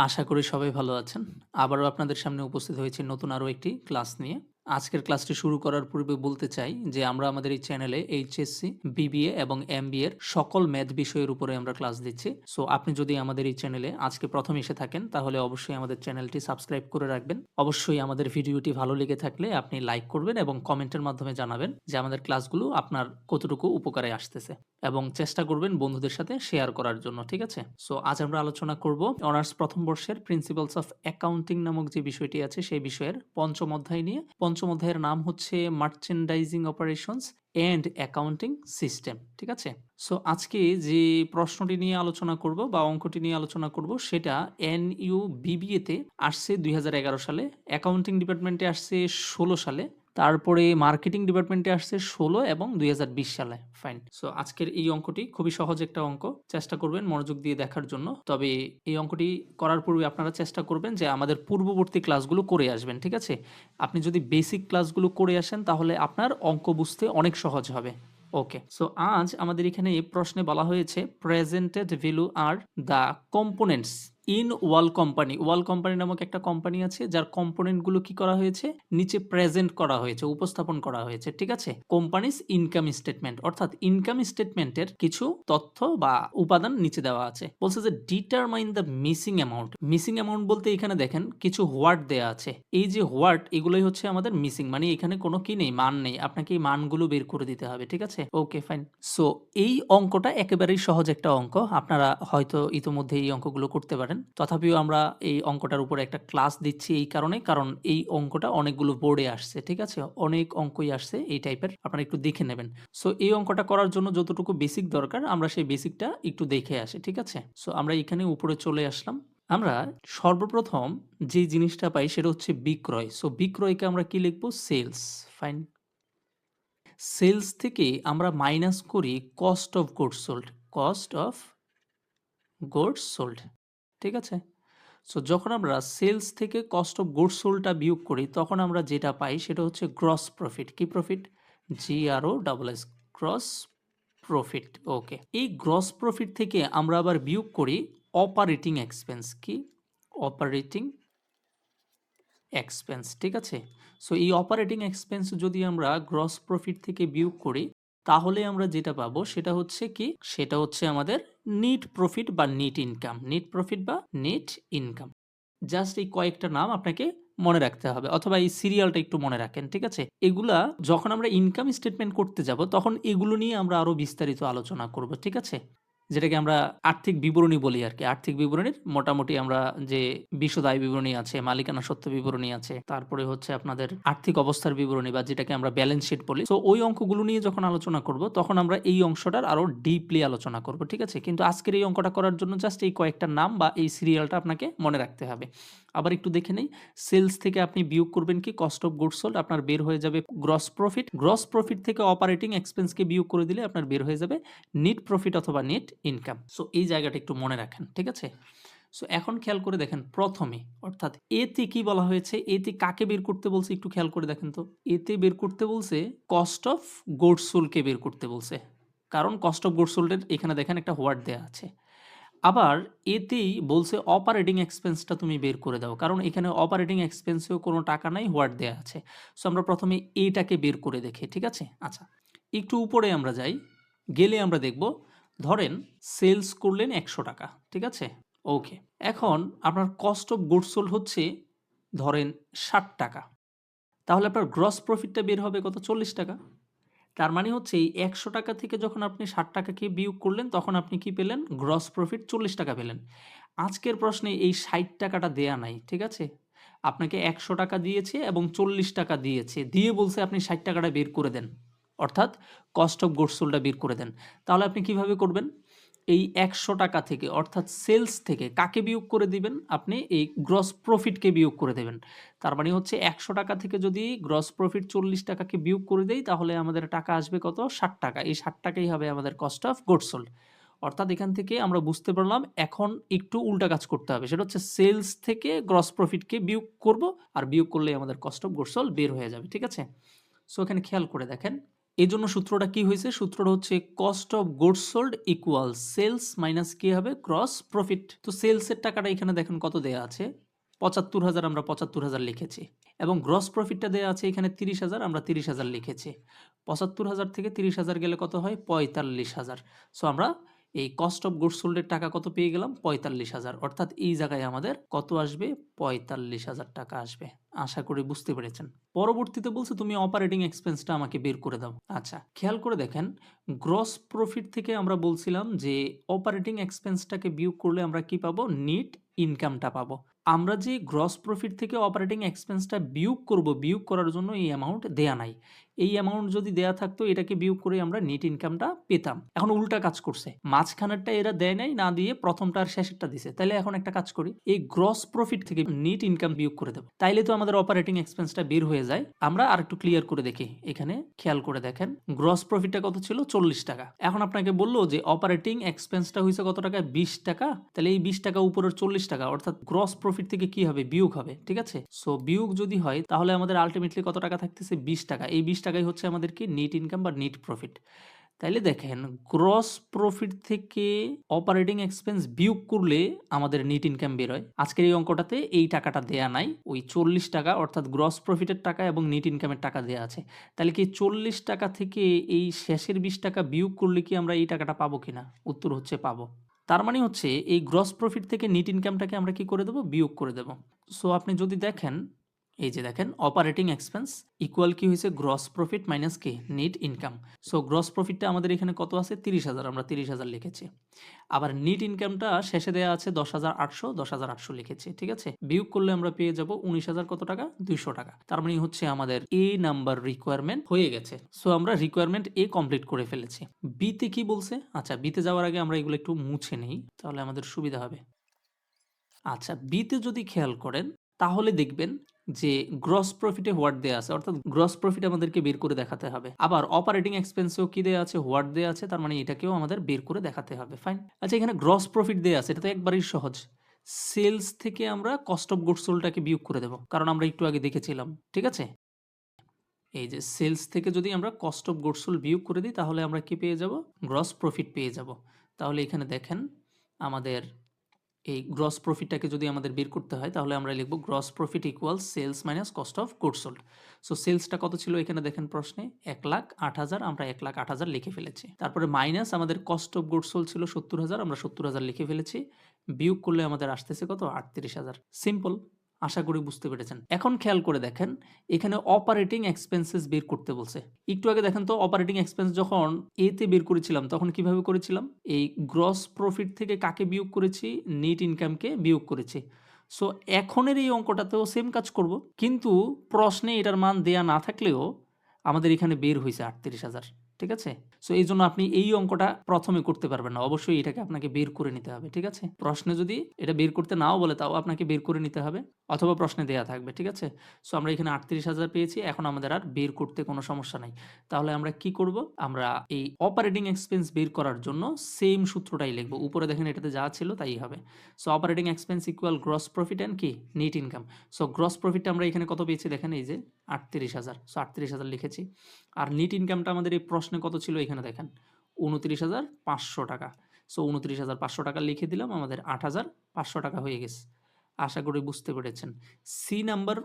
আশা করি সবাই ভালো আছেন। আবারও আপনাদের সামনে উপস্থিত হয়েছি নতুন আরো একটি ক্লাস নিয়ে। আজকের ক্লাসটি শুরু করার পূর্বে বলতে চাই যে আমরা আমাদের এই চ্যানেলে এইচএসসি, বিবিএ এবং এমবিএ এর সকল ম্যাথ বিষয়ের উপরে আমরা ক্লাস দিচ্ছি। সো আপনি যদি আমাদের এই চ্যানেলে আজকে প্রথম এসে থাকেন তাহলে অবশ্যই আমাদের চ্যানেলটি সাবস্ক্রাইব করে রাখবেন। অবশ্যই আমাদের ভিডিওটি ভালো লেগে থাকলে আপনি লাইক করবেন এবং কমেন্টের মাধ্যমে জানাবেন যে আমাদের ক্লাসগুলো আপনার কতটুকু উপকারে আসতেছে। এবং চেষ্টা করবেন বন্ধুদের সাথে শেয়ার করার জন্য, ঠিক আছে? সো আজ আমরা আলোচনা করব অনার্স প্রথম বর্ষের প্রিন্সিপালস অফ অ্যাকাউন্টিং নামক যে বিষয়টি আছে সেই বিষয়ের পঞ্চম অধ্যায় নিয়ে। পঞ্চম অধ্যায়ের নাম হচ্ছে merchandising operations and accounting system, ঠিক আছে? সো আজকে যে প্রশ্নটি নিয়ে আলোচনা করব বা অঙ্কটি নিয়ে আলোচনা করব সেটা এনইউ বিবিএতে আসছে 2011 সালে, অ্যাকাউন্টিং ডিপার্টমেন্টে আসছে 16 সালে, তারপরে মার্কেটিং ডিপার্টমেন্টে আসছে 16 এবং 2020 সালে। ফাইন। সো আজকের এই অঙ্কটি খুবই সহজ একটা অঙ্ক। চেষ্টা করবেন মনোযোগ দিয়ে দেখার জন্য। তবে এই অঙ্কটি করার পূর্বে আপনারা চেষ্টা করবেন যে আমাদের পূর্ববর্তী ক্লাসগুলো করে আসবেন, ঠিক আছে? আপনি যদি বেসিক ক্লাসগুলো করে আসেন তাহলে আপনার অঙ্ক বুঝতে অনেক সহজ হবে। ওকে। সো আজ আমাদের এখানে এই প্রশ্নে বলা হয়েছে presented value are the components in wall company. Wall company নামক একটা কোম্পানি আছে যার কম্পোনেন্টগুলো কি করা হয়েছে, নিচে প্রেজেন্ট করা হয়েছে, উপস্থাপন করা হয়েছে, ঠিক আছে? কোম্পানিজ ইনকাম স্টেটমেন্ট, অর্থাৎ ইনকাম স্টেটমেন্টের কিছু তথ্য বা উপাদান নিচে দেওয়া আছে। বলছে যে determine the missing amount. Missing amount বলতে এখানে দেখেন কিছু হোয়াট দেয়া আছে। এই যে হোয়াট, এগুলোই হচ্ছে আমাদের মিসিং, মানে এখানে কোনো কি নেই, মান নেই। আপনাকে এই মানগুলো বের করে দিতে হবে, ঠিক আছে? ওকে, ফাইন। সো এই অঙ্কটা একেবারেই সহজ একটা অঙ্ক। আপনারা হয়তো ইতোমধ্যে এই অঙ্কগুলো করতে পারেন। তথাপিও আমরা এই অঙ্কটার উপরে একটা ক্লাস দিচ্ছি এই কারণে, কারণ এই অঙ্কটা অনেকগুলো বোর্ডে আসছে, ঠিক আছে? অনেক অঙ্কই আসছে এই টাইপের, আপনারা একটু দেখে নেবেন। সো এই অঙ্কটা করার জন্য যতটুকু বেসিক দরকার আমরা সেই বেসিকটা একটু দেখে আসি, ঠিক আছে? সো আমরা এখানে উপরে চলে আসলাম। আমরা সর্বপ্রথম যে জিনিসটা পাই সেটা হচ্ছে বিক্রয়। সো বিক্রয়কে আমরা কি লিখবো? সেলস। ফাইন। সেলস থেকে আমরা মাইনাস করি cost of goods sold. Cost of goods sold, ঠিক আছে? সো যখন আমরা সেলস থেকে কস্ট অফ গুডস সোল্ডটা বিয়োগ করি তখন আমরা যেটা পাই সেটা হচ্ছে গ্রস প্রফিট। কি profit? GROSS, gross profit. Okay. এই গ্রস প্রফিট থেকে আমরা আবার বিয়োগ করি অপারেটিং এক্সপেন্স। কি? অপারেটিং এক্সপেন্স, ঠিক আছে? সো এই অপারেটিং এক্সপেন্স যদি আমরা গ্রস প্রফিট থেকে বিয়োগ করি তাহলে আমরা যেটা পাবো সেটা হচ্ছে কি, সেটা হচ্ছে আমাদের নেট প্রফিট বা নেট ইনকাম। নেট প্রফিট বা নেট ইনকাম। জাস্ট এই কয়েকটা নাম আপনাকে মনে রাখতে হবে, অথবা এই সিরিয়ালটা একটু মনে রাখেন, ঠিক আছে? এগুলা যখন আমরা ইনকাম স্টেটমেন্ট করতে যাব তখন এগুলো নিয়ে আমরা আরো বিস্তারিত আলোচনা করব, ঠিক আছে? যেটাকে আমরা আর্থিক বিবরণী বলি আরকি। আর্থিক বিবরণীর মোটামুটি আমরা যে বিশদ আয় বিবরণী আছে, মালিকানা সত্ত্ব বিবরণী আছে, তারপরে হচ্ছে আপনাদের আর্থিক অবস্থার বিবরণী বা যেটাকে আমরা ব্যালেন্স শিট বলি। সো ওই অঙ্কগুলো নিয়ে যখন আলোচনা করব তখন আমরা এই অংশটার আরো ডিপলি আলোচনা করব, ঠিক আছে? কিন্তু আজকের এই অঙ্কটা করার জন্য জাস্ট এই কয়েকটা নাম বা এই সিরিয়ালটা আপনাকে মনে রাখতে হবে। আবার একটু দেখে নেই। সেলস থেকে আপনি বিয়োগ করবেন কি? কস্ট অফ গুডস সোল্ড, আপনার বের হয়ে যাবে গ্রস প্রফিট। গ্রস প্রফিট থেকে অপারেটিং এক্সপেন্সকে বিয়োগ করে দিলে আপনার বের হয়ে যাবে নেট প্রফিট অথবা নেট ইনকাম। সো এই জায়গাটা একটু মনে রাখেন, ঠিক আছে? সো এখন খেয়াল করে দেখেন প্রথমে, অর্থাৎ এতে কি বলা হয়েছে, এতে কাকে বের করতে বলছে একটু খেয়াল করে দেখেন তো। এতে বের করতে বলছে কস্ট অফ গুডস সোল্ডকে বের করতে বলছে, কারণ কস্ট অফ গুডস সোল্ডের এখানে দেখেন একটা হোয়াট দেয়া আছে। আবার এতেই বলছে অপারেটিং এক্সপেন্সটা তুমি বের করে দাও, কারণ এখানে অপারেটিং এক্সপেন্সেও কোনো টাকা নাই, হোয়াট দেয়া আছে। সো আমরা প্রথমে এইটাকে বের করে দেখি, ঠিক আছে? আচ্ছা, একটু উপরে আমরা যাই, গেলে আমরা দেখব, ধরেন সেলস করলেন 100 টাকা, ঠিক আছে? ওকে। এখন আপনার কস্ট অফ গুডস সোল্ড হচ্ছে ধরেন 60 টাকা। তাহলে আপনার গ্রস প্রফিটটা বের হবে কত? 40 টাকা। তার মানে হচ্ছে এই ১০০ টাকা থেকে যখন আপনি ৬০ টাকাকে বিয়োগ করলেন তখন আপনি কি পেলেন? গ্রস প্রফিট ৪০ টাকা পেলেন। আজকের প্রশ্নে এই ৬০ টাকাটা দেয়া নাই, ঠিক আছে? আপনাকে ১০০ টাকা দিয়েছে এবং ৪০ টাকা দিয়েছে। দিয়ে বলছে আপনি ৬০ টাকাটা বের করে দেন। অর্থাৎ কস্ট অফ গুডস সোল্ডটা বের করে দেন। তাহলে আপনি কিভাবে করবেন? এই ১০০ টাকা থেকে, অর্থাৎ সেলস থেকে কাকে বিয়োগ করে দিবেন? আপনি এই গ্রস প্রফিটকে বিয়োগ করে দেবেন। তার মানে হচ্ছে ১০০ টাকা থেকে যদি গ্রস প্রফিট ৪০ টাকাকে বিয়োগ করে দেই তাহলে আমাদের টাকা আসবে কত? ৬০ টাকা। এই ৬০ টাকাই হবে আমাদের কস্ট অফ গুডস সোল্ড। অর্থাৎ এখান থেকে আমরা বুঝতে পারলাম এখন একটু উল্টা কাজ করতে হবে। সেটা হচ্ছে সেলস থেকে গ্রস প্রফিটকে বিয়োগ করব, আর বিয়োগ করলেই আমাদের কস্ট অফ গুডস সোল্ড বের হয়ে যাবে, ঠিক আছে? সো এখানে খেয়াল করে দেখেন, এই জন্য সূত্রটা কি হয়েছে? সূত্রটা হচ্ছে cost of goods sold equal sales minus কি হবে? Gross profit. তো সেলসের টাকাটা এখানে দেখেন কত দেয়া আছে? ৭৫,০০০ আমরা ৭৫,০০০ লিখেছি এবং গ্রস প্রফিটটা দেয়া আছে এখানে ৩০,০০০ আমরা ৩০,০০০ লিখেছি। ৭৫,০০০ থেকে ৩০,০০০ গেলে কত হয়? ৪৫,০০০। সো আমরা এই কস্ট অফ গুডস সোল্ড এর টাকা কত পেয়ে গেলাম? ৪৫,০০০। অর্থাৎ এই জায়গায় আমাদের কত আসবে? ৪৫,০০০ টাকা আসবে। আশা করি বুঝতে পেরেছেন। পরবর্তীতে বলছে তুমি অপারেটিং এক্সপেন্সটা আমাকে বের করে দাও। আচ্ছা, খেয়াল করে দেখেন গ্রস প্রফিট থেকে আমরা বলছিলাম যে অপারেটিং এক্সপেন্সটাকে বিয়োগ করলে আমরা কি পাবো? নেট ইনকামটা পাবো। আমরা যে গ্রস প্রফিট থেকে অপারেটিং এক্সপেন্সটা বিয়োগ করব, বিয়োগ করার জন্য এই অ্যামাউন্ট দেয়া নাই। এই অ্যামাউন্ট যদি দেয়া থাকতো এটাকে বিয়োগ করে আমরা নেট ইনকামটা পেতাম। এখন উল্টা কাজ করছে। মাঝখানেরটা এরা দেয় নাই, না দিয়ে প্রথমটা আর শেষেরটা দিছে। তাইলে এখন একটা কাজ করি। এই গ্রস প্রফিট থেকে নেট ইনকাম বিয়োগ করে দেব। তাইলে তো আমাদের অপারেটিং এক্সপেন্সটা বের হয়ে যায়। আমরা আরেকটু ক্লিয়ার করে দেখি। এখানে খেয়াল করে দেখেন গ্রস প্রফিটটা কত ছিল? ৪০ টাকা। এখন আপনাকে বলল যে অপারেটিং এক্সপেন্সটা হইছে কত টাকা? ২০ টাকা। তাহলে এই ২০ টাকা উপরের ৪০ টাকা অর্থাৎ গ্রস প্রফিট থেকে কি হবে? বিয়োগ হবে। ঠিক আছে? সো বিয়োগ যদি হয় তাহলে আমাদের আল্টিমেটলি কত টাকা থাকতেছে? ২০ টাকা। এই ২০ টাকাই হচ্ছে আমাদের কি? নেট ইনকাম বা নেট প্রফিট। তাইলে দেখেন গ্রস প্রফিট থেকে অপারেটিং এক্সপেন্স বিয়োগ করলে আমাদের নেট ইনকাম বের হয়। আজকের এই অঙ্কটাতে এই টাকাটা দেয়া নাই। ওই ৪০ টাকা অর্থাৎ গ্রস প্রফিটের টাকা এবং নেট ইনকামের টাকা দেয়া আছে। তাহলে কি ৪০ টাকা থেকে এই শেষের ২০ টাকা বিয়োগ করলে কি আমরা এই টাকাটা পাবো কিনা? উত্তর হচ্ছে পাবো। তার মানে হচ্ছে এই গ্রস প্রফিট থেকে নেট ইনকামটাকে আমরা কি করে দেব? বিয়োগ করে দেব। সো আপনি যদি দেখেন, এই যে দেখেন অপারেটিং এক্সপেন্স ইকুয়াল কি হয়েছে? গ্রস প্রফিট মাইনাস কি? Net income. সো গ্রস প্রফিটটা আমাদের এখানে কত আছে? ৩০,০০০, আমরা ৩০,০০০ লিখেছি। আবার নেট ইনকামটা শেষে দেওয়া আছে ১০,৮০০, ১০,৮০০ লিখেছি। ঠিক আছে? বিয়োগ করলে আমরা পেয়ে যাব ১৯,০০০ কত টাকা? ২০০ টাকা। তার মানে হচ্ছে আমাদের এ নাম্বার রিকোয়ারমেন্ট হয়ে গেছে। সো আমরা রিকোয়ারমেন্ট এ কমপ্লিট করে ফেলেছি। বি তে কি বলছে? আচ্ছা, বি তে যাওয়ার আগে আমরা এগুলো একটু মুছে নেই, তাহলে আমাদের সুবিধা হবে। আচ্ছা, বি তে যদি খেয়াল করেন তাহলে দেখবেন যে গ্রস প্রফিটে হোয়াট দেয়া আছে, অর্থাৎ গ্রস প্রফিট আমাদেরকে বের করে দেখাতে হবে। আবার অপারেটিং এক্সপেন্সেও কি দেয়া আছে? হোয়াট দেয়া আছে। তার মানে এটাকেও আমাদের বের করে দেখাতে হবে। ফাইন। আচ্ছা, এখানে গ্রস প্রফিট দেয়া আছে, এটা তো একবারেই সহজ। সেলস থেকে আমরা কস্ট অফ গুডস সোল্ডটাকে বিয়োগ করে দেব, কারণ আমরা একটু আগে দেখেছিলাম। ঠিক আছে? এই যে সেলস থেকে যদি আমরা কস্ট অফ গুডস সোল্ড বিয়োগ করে দিই তাহলে আমরা কি পেয়ে যাব? গ্রস প্রফিট পেয়ে যাব। তাহলে এখানে দেখেন আমাদের এই গ্রস প্রফিটটাকে যদি আমাদের বের করতে হয় তাহলে আমরা লিখব gross profit equals sales minus cost of goods sold. So সেলসটা কত ছিল এখানে দেখেন প্রশ্নে? ১,০৮,০০০, আমরা ১,০৮,০০০ লিখে ফেলেছি। তারপরে মাইনাস আমাদের কস্ট অফ গুডস সোল্ড ছিল ৭০,০০০, আমরা ৭০,০০০ লিখে ফেলেছি। বিয়োগ করলে আমাদের আসতেছে কত? ৩৮,০০০। সিম্পল। আশা করি বুঝতে পেরেছেন। এখন খেয়াল করে দেখেন এখানে অপারেটিং এক্সপেন্সেস বের করতে বলছে। একটু আগে দেখেন তো অপারেটিং এক্সপেন্স যখন এ তে বের করেছিলাম তখন কিভাবে করেছিলাম? এই গ্রস প্রফিট থেকে কাকে বিয়োগ করেছি? নেট ইনকামকে বিয়োগ করেছি। সো এখনের এই অঙ্কটাতেও সেম কাজ করব। কিন্তু প্রশ্নে এটার মান দেয়া না থাকলেও আমাদের এখানে বের হইছে ৩৮,০০০। ঠিক আছে? সো এইজন্য আপনি এই অঙ্কটা প্রথমে করতে পারবেন না। অবশ্যই এটাকে আপনাকে বের করে নিতে হবে। ঠিক আছে? প্রশ্নে যদি এটা বের করতে নাও বলে তাও আপনাকে বের করে নিতে হবে অথবা প্রশ্নে দেয়া থাকবে। ঠিক আছে? সো আমরা এখানে ৩৮,০০০ পেয়েছি। এখন আমাদের আর বের করতে কোনো সমস্যা নাই। তাহলে আমরা কি করব? আমরা এই অপারেটিং এক্সপেন্স বের করার জন্য সেম সূত্রটাই লিখব। উপরে দেখেন এটাতে যা ছিল তাই হবে। So operating expense equal gross profit and কি? Net income. সো গ্রস প্রফিটটা আমরা এখানে কত পেয়েছি দেখেন, এই যে ৩৮,০০০। সো ৩৮,০০০ লিখেছি। আর নেট ইনকামটা আমাদের এই প্রশ্নে কত ছিল এখানে দেখেন ২৯,৫০০ টাকা। সো ২৯,৫০০ টাকা লিখে দিলাম, আমাদের ৮,৫০০ টাকা হয়ে গেছে। আশা করি বুঝতে পেরেছেন। সি নাম্বার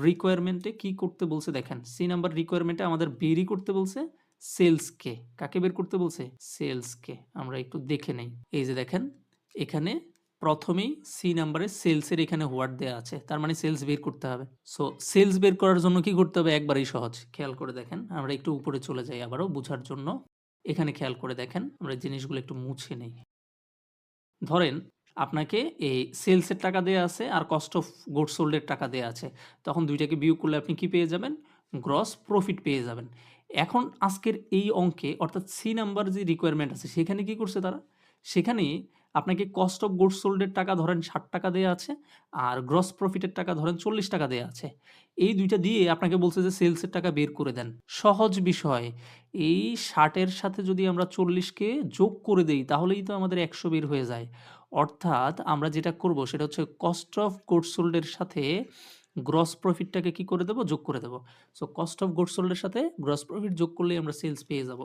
রিকোয়ারমেন্টে কি করতে বলছে দেখেন। সি নাম্বার রিকোয়ারমেন্টে আমাদের বেরই করতে বলছে সেলসকে। কাকে বের করতে বলছে? সেলসকে। আমরা একটু দেখে নেই। এই যে দেখেন এখানে প্রথমেই সি নাম্বারে সেলসের এখানে হোয়াট দেয়া আছে। তার মানে সেলস বের করতে হবে। সো সেলস বের করার জন্য কি করতে হবে? একবারেই সহজ। খেয়াল করে দেখেন। আমরা একটু উপরে চলে যাই আবারও বুঝার জন্য। এখানে খেয়াল করে দেখেন। আমরা জিনিসগুলো একটু মুছে নেই। ধরেন আপনাকে এই সেলসের টাকা দেয়া আছে আর কস্ট অফ গুডস সোল্ড এর টাকা দেয়া আছে। তখন ২ টাকে বিয়োগ করলে আপনি কি পেয়ে যাবেন? গ্রস প্রফিট পেয়ে যাবেন। এখন আজকের এই অঙ্কে অর্থাৎ সি নাম্বার যে রিকোয়ারমেন্ট আছে সেখানে কি করছে তারা? সেখানে আপনাকে কস্ট অফ গুডস সোল্ড এর টাকা ধরেন ৳৬০ দেয়া আছে আর গ্রস প্রফিটের টাকা ধরেন ৳৪০ দেয়া আছে। এই ২ টা দিয়ে আপনাকে বলছে যে সেলসের টাকা বের করে দেন। সহজ বিষয়। এই ৬০ এর সাথে যদি আমরা ৪০ কে যোগ করে দেই তাহলেই তো আমাদের ১০০ বের হয়ে যায়। অর্থাৎ আমরা যেটা করব সেটা হচ্ছে কস্ট অফ গুডস সোল্ড এর সাথে গ্রস প্রফিটটাকে কি করে দেব? যোগ করে দেব। So cost of goods sold এর সাথে গ্রস প্রফিট যোগ করলেই আমরা সেলস পেয়ে যাব।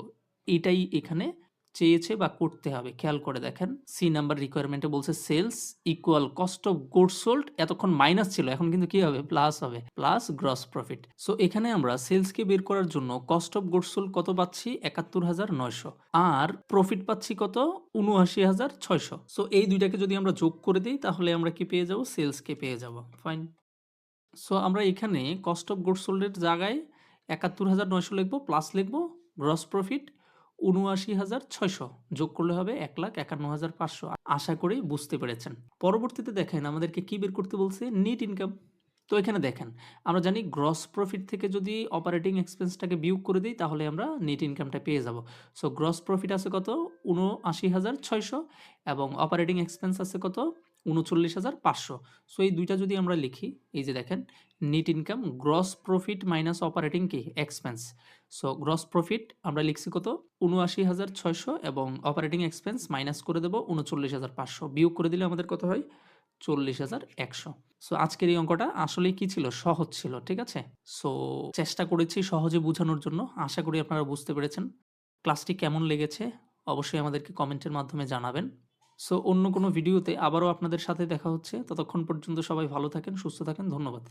এটাই এখানে চেয়েছে বা করতে হবে। খেয়াল করে দেখেন। সি নাম্বার রিকোয়ারমেন্টে বলছে sales equal cost of goods sold, এতক্ষণ মাইনাস ছিল, এখন কিন্তু কি হবে? প্লাস হবে। Plus gross profit. সো এখানে আমরা সেলসকে বের করার জন্য কস্ট অফ গুডস সোল্ড কত পাচ্ছি? ৭১,৯০০। আর প্রফিট পাচ্ছি কত? ৭৯,৬০০। সো এই দুইটাকে যদি আমরা যোগ করে দেই তাহলে আমরা কি পেয়ে যাব? সেলসকে পেয়ে যাব। ফাইন। সো আমরা এখানে কস্ট অফ গুডস সোল্ড এর জায়গায় ৭১,৯০০ লিখব, প্লাস লিখব গ্রস প্রফিট ৭৯,৬০০, যোগ করলে হবে ১,৫১,৫০০। আশা করি বুঝতে পেরেছেন। পরবর্তীতে দেখেন আমাদেরকে কি বের করতে বলছে? Net income. তো এখানে দেখেন আমরা জানি গ্রস প্রফিট থেকে যদি অপারেটিং এক্সপেন্সটাকে বিয়োগ করে দিই তাহলে আমরা নেট ইনকামটা পেয়ে যাব। সো গ্রস প্রফিট আছে কত? ৭৯,৬০০ এবং অপারেটিং এক্সপেন্স আছে কত? ৩৯,৫০০। সো এই দুইটা যদি আমরা লিখি, এই যে দেখেন net income gross profit minus operating কি? এক্সপেন্স। সো গ্রস প্রফিট আমরা লিখছি কত? ৭৯,৬০০ এবং অপারেটিং এক্সপেন্স মাইনাস করে দেব ৩৯,৫০০। বিয়োগ করে দিলে আমাদের কত হয়? ৪০,১০০। সো আজকের এই অঙ্কটা আসলেই কি ছিল? সহজ ছিল। ঠিক আছে? সো চেষ্টা করেছি সহজে বোঝানোর জন্য। আশা করি আপনারা বুঝতে পেরেছেন। ক্লাসটি কেমন লেগেছে অবশ্যই আমাদেরকে কমেন্টের মাধ্যমে জানাবেন। সো অন্য কোনো ভিডিওতে আবারও আপনাদের সাথে দেখা হচ্ছে। ততক্ষণ পর্যন্ত সবাই ভালো থাকেন, সুস্থ থাকেন। ধন্যবাদ।